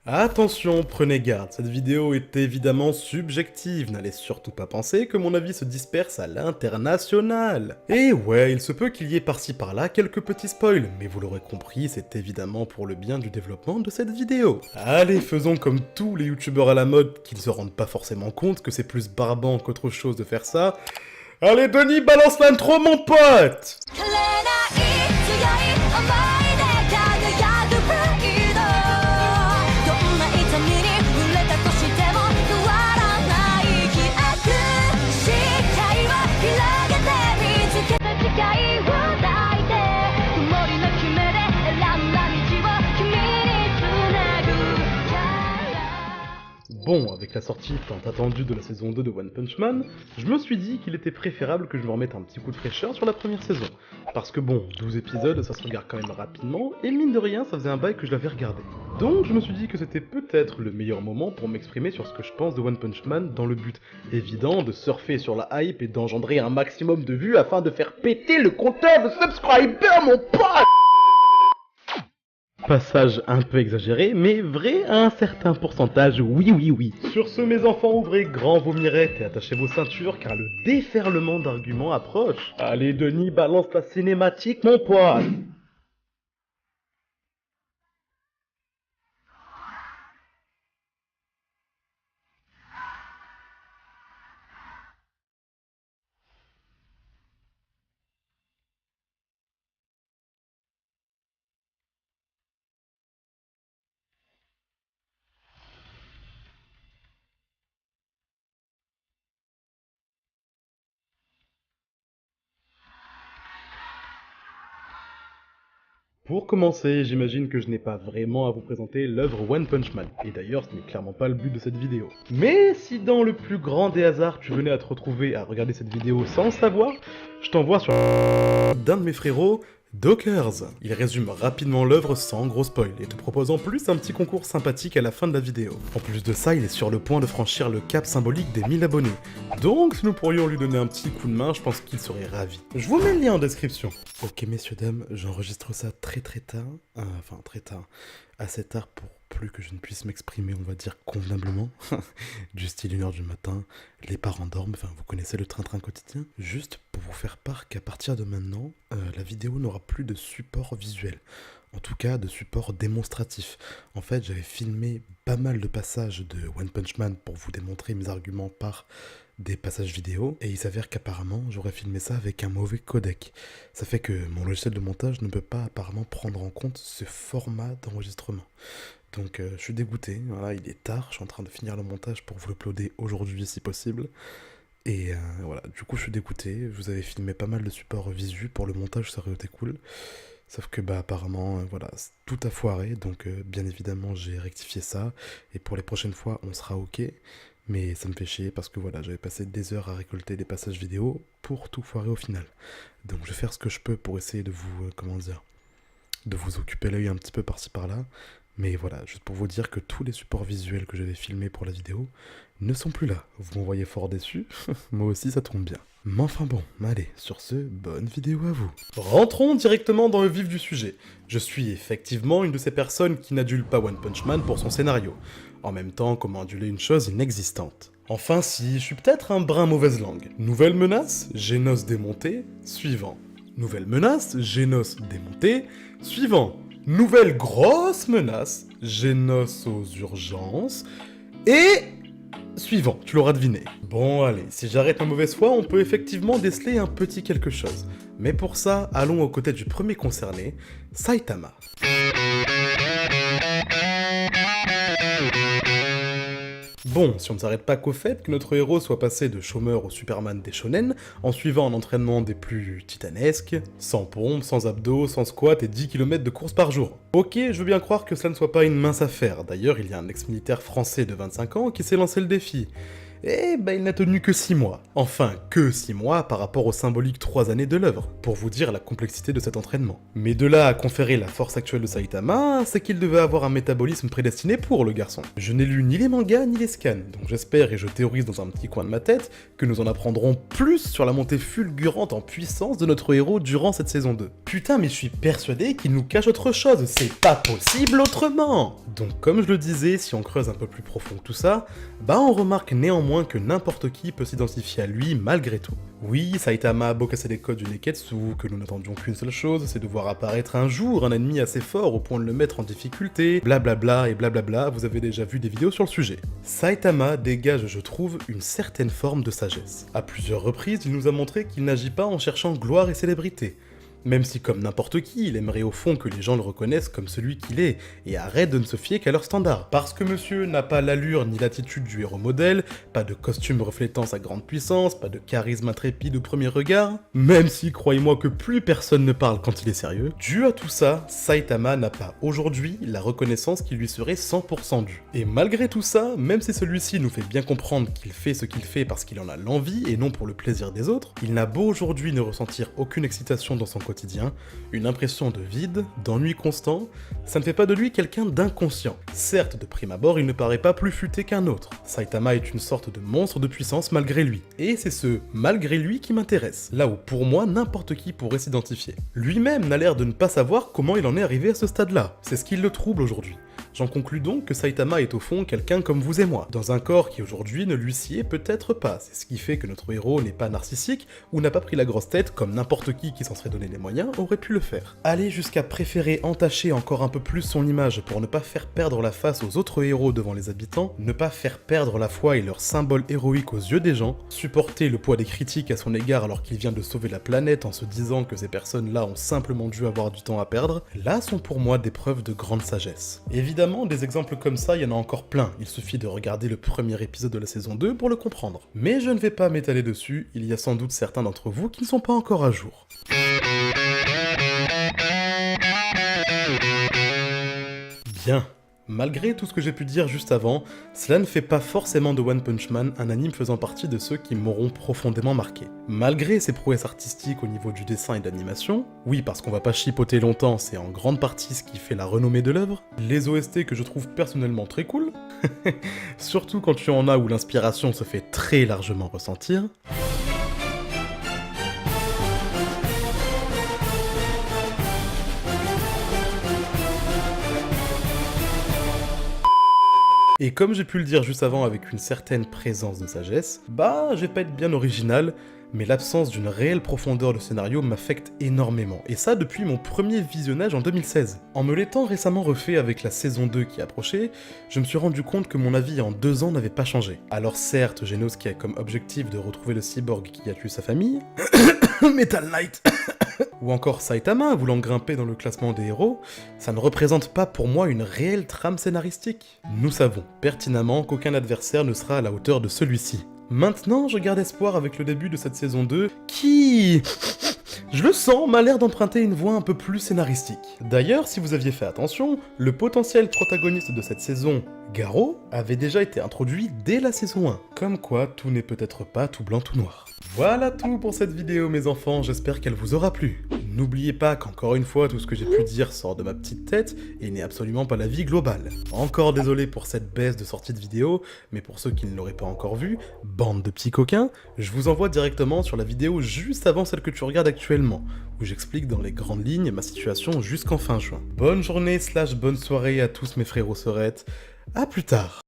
Attention, prenez garde, cette vidéo est évidemment subjective, n'allez surtout pas penser que mon avis se disperse à l'international. Et ouais, il se peut qu'il y ait par-ci par-là quelques petits spoils, mais vous l'aurez compris, c'est évidemment pour le bien du développement de cette vidéo. Allez, faisons comme tous les youtubeurs à la mode qui ne se rendent pas forcément compte que c'est plus barbant qu'autre chose de faire ça. Allez Denis, balance l'intro mon pote! Bon, avec la sortie tant attendue de la saison 2 de One Punch Man, je me suis dit qu'il était préférable que je me remette un petit coup de fraîcheur sur la première saison. Parce que bon, 12 épisodes, ça se regarde quand même rapidement, et mine de rien, ça faisait un bail que je l'avais regardé. Donc je me suis dit que c'était peut-être le meilleur moment pour m'exprimer sur ce que je pense de One Punch Man dans le but évident de surfer sur la hype et d'engendrer un maximum de vues afin de faire péter le compteur de subscribers, mon pote! Passage un peu exagéré, mais vrai à un certain pourcentage, oui. Sur ce, mes enfants, ouvrez grand vos mirettes et attachez vos ceintures, car le déferlement d'arguments approche. Allez, Denis, balance la cinématique, mon pote! Pour commencer, j'imagine que je n'ai pas vraiment à vous présenter l'œuvre One Punch Man, et d'ailleurs ce n'est clairement pas le but de cette vidéo. Mais si dans le plus grand des hasards tu venais à te retrouver à regarder cette vidéo sans le savoir, je t'envoie sur d'un de mes frérots, Dockers. Il résume rapidement l'œuvre sans gros spoil, et te propose en plus un petit concours sympathique à la fin de la vidéo. En plus de ça, il est sur le point de franchir le cap symbolique des 1000 abonnés. Donc si nous pourrions lui donner un petit coup de main, je pense qu'il serait ravi. Je vous mets le lien en description. Ok messieurs dames, j'enregistre ça très tard, assez tard pour plus que je ne puisse m'exprimer, on va dire convenablement, du style 1h du matin, les parents dorment, enfin vous connaissez le train-train quotidien. Juste pour vous faire part qu'à partir de maintenant, la vidéo n'aura plus de support visuel, en tout cas de support démonstratif. En fait j'avais filmé pas mal de passages de One Punch Man pour vous démontrer mes arguments par des passages vidéo, et il s'avère qu'apparemment j'aurais filmé ça avec un mauvais codec. Ça fait que mon logiciel de montage ne peut pas apparemment prendre en compte ce format d'enregistrement. Donc je suis dégoûté, voilà, il est tard, je suis en train de finir le montage pour vous l'uploader aujourd'hui si possible. Et voilà, du coup je suis dégoûté, je vous avais filmé pas mal de supports visu, pour le montage ça aurait été cool. Sauf que bah apparemment, voilà, tout a foiré, donc bien évidemment j'ai rectifié ça, et pour les prochaines fois on sera ok. Mais ça me fait chier parce que voilà, j'avais passé des heures à récolter des passages vidéo pour tout foirer au final. Donc je vais faire ce que je peux pour essayer de vous, comment dire, de vous occuper l'œil un petit peu par-ci par-là. Mais voilà, juste pour vous dire que tous les supports visuels que j'avais filmés pour la vidéo ne sont plus là. Vous m'envoyez fort déçu, moi aussi ça tombe bien. Mais enfin bon, allez, sur ce, bonne vidéo à vous. Rentrons directement dans le vif du sujet. Je suis effectivement une de ces personnes qui n'adule pas One Punch Man pour son scénario. En même temps, comment aduler une chose inexistante? Enfin si, je suis peut-être un brin mauvaise langue. Nouvelle menace, Genos démonté, suivant. Nouvelle menace, Genos démonté, suivant. Nouvelle grosse menace, Genos aux urgences, et... suivant, tu l'auras deviné. Bon allez, si j'arrête ma mauvaise foi, on peut effectivement déceler un petit quelque chose. Mais pour ça, allons aux côtés du premier concerné, Saitama. Bon, si on ne s'arrête pas qu'au fait que notre héros soit passé de chômeur au Superman des shonen, en suivant un entraînement des plus titanesques, sans pompe, sans abdos, sans squat et 10 km de course par jour. Ok, je veux bien croire que cela ne soit pas une mince affaire, d'ailleurs il y a un ex-militaire français de 25 ans qui s'est lancé le défi. eh ben il n'a tenu que 6 mois. Enfin, que 6 mois par rapport aux symboliques 3 années de l'œuvre, pour vous dire la complexité de cet entraînement. Mais de là à conférer la force actuelle de Saitama, c'est qu'il devait avoir un métabolisme prédestiné pour le garçon. Je n'ai lu ni les mangas ni les scans, donc j'espère et je théorise dans un petit coin de ma tête que nous en apprendrons plus sur la montée fulgurante en puissance de notre héros durant cette saison 2. Putain, mais je suis persuadé qu'il nous cache autre chose, c'est pas possible autrement! Donc comme je le disais, si on creuse un peu plus profond que tout ça, bah on remarque néanmoins que n'importe qui peut s'identifier à lui malgré tout. Oui, Saitama a beau casser les codes du Neketsu, que nous n'attendions qu'une seule chose, c'est de voir apparaître un jour un ennemi assez fort au point de le mettre en difficulté, blablabla et blablabla, vous avez déjà vu des vidéos sur le sujet. Saitama dégage, je trouve, une certaine forme de sagesse. À plusieurs reprises, il nous a montré qu'il n'agit pas en cherchant gloire et célébrité. Même si, comme n'importe qui, il aimerait au fond que les gens le reconnaissent comme celui qu'il est, et arrête de ne se fier qu'à leurs standards. Parce que monsieur n'a pas l'allure ni l'attitude du héros modèle, pas de costume reflétant sa grande puissance, pas de charisme intrépide au premier regard, même si, croyez-moi que plus personne ne parle quand il est sérieux, dû à tout ça, Saitama n'a pas aujourd'hui la reconnaissance qui lui serait 100% due. Et malgré tout ça, même si celui-ci nous fait bien comprendre qu'il fait ce qu'il fait parce qu'il en a l'envie et non pour le plaisir des autres, il n'a beau aujourd'hui ne ressentir aucune excitation dans son quotidien, une impression de vide, d'ennui constant, ça ne fait pas de lui quelqu'un d'inconscient. Certes, de prime abord, il ne paraît pas plus futé qu'un autre. Saitama est une sorte de monstre de puissance malgré lui. Et c'est ce « malgré lui » qui m'intéresse, là où pour moi n'importe qui pourrait s'identifier. Lui-même n'a l'air de ne pas savoir comment il en est arrivé à ce stade-là. C'est ce qui le trouble aujourd'hui. J'en conclus donc que Saitama est au fond quelqu'un comme vous et moi, dans un corps qui aujourd'hui ne lui sied peut-être pas. C'est ce qui fait que notre héros n'est pas narcissique ou n'a pas pris la grosse tête comme n'importe qui s'en serait donné les moyens aurait pu le faire. Aller jusqu'à préférer entacher encore un peu plus son image pour ne pas faire perdre la face aux autres héros devant les habitants, ne pas faire perdre la foi et leur symbole héroïque aux yeux des gens, supporter le poids des critiques à son égard alors qu'il vient de sauver la planète en se disant que ces personnes-là ont simplement dû avoir du temps à perdre, là sont pour moi des preuves de grande sagesse. Évidemment, des exemples comme ça, il y en a encore plein, il suffit de regarder le premier épisode de la saison 2 pour le comprendre. Mais je ne vais pas m'étaler dessus, il y a sans doute certains d'entre vous qui ne sont pas encore à jour. Bien. Malgré tout ce que j'ai pu dire juste avant, cela ne fait pas forcément de One Punch Man un anime faisant partie de ceux qui m'auront profondément marqué. Malgré ses prouesses artistiques au niveau du dessin et de l'animation, oui parce qu'on va pas chipoter longtemps, c'est en grande partie ce qui fait la renommée de l'œuvre, les OST que je trouve personnellement très cool, surtout quand tu en as où l'inspiration se fait très largement ressentir, et comme j'ai pu le dire juste avant avec une certaine présence de sagesse, bah je vais pas être bien original, mais l'absence d'une réelle profondeur de scénario m'affecte énormément, et ça depuis mon premier visionnage en 2016. En me l'étant récemment refait avec la saison 2 qui approchait, je me suis rendu compte que mon avis en 2 ans n'avait pas changé. Alors certes, Genos qui a comme objectif de retrouver le cyborg qui a tué sa famille, Metal Knight ou encore Saitama voulant grimper dans le classement des héros, ça ne représente pas pour moi une réelle trame scénaristique. Nous savons pertinemment qu'aucun adversaire ne sera à la hauteur de celui-ci. Maintenant, je garde espoir avec le début de cette saison 2, qui... je le sens, m'a l'air d'emprunter une voie un peu plus scénaristique. D'ailleurs, si vous aviez fait attention, le potentiel protagoniste de cette saison, Garo, avait déjà été introduit dès la saison 1. Comme quoi, tout n'est peut-être pas tout blanc tout noir. Voilà tout pour cette vidéo mes enfants, j'espère qu'elle vous aura plu. N'oubliez pas qu'encore une fois, tout ce que j'ai pu dire sort de ma petite tête et n'est absolument pas la vie globale. Encore désolé pour cette baisse de sortie de vidéo, mais pour ceux qui ne l'auraient pas encore vu, bande de petits coquins, je vous envoie directement sur la vidéo juste avant celle que tu regardes actuellement, où j'explique dans les grandes lignes ma situation jusqu'en fin juin. Bonne journée / bonne soirée à tous mes frérots sœurettes, à plus tard.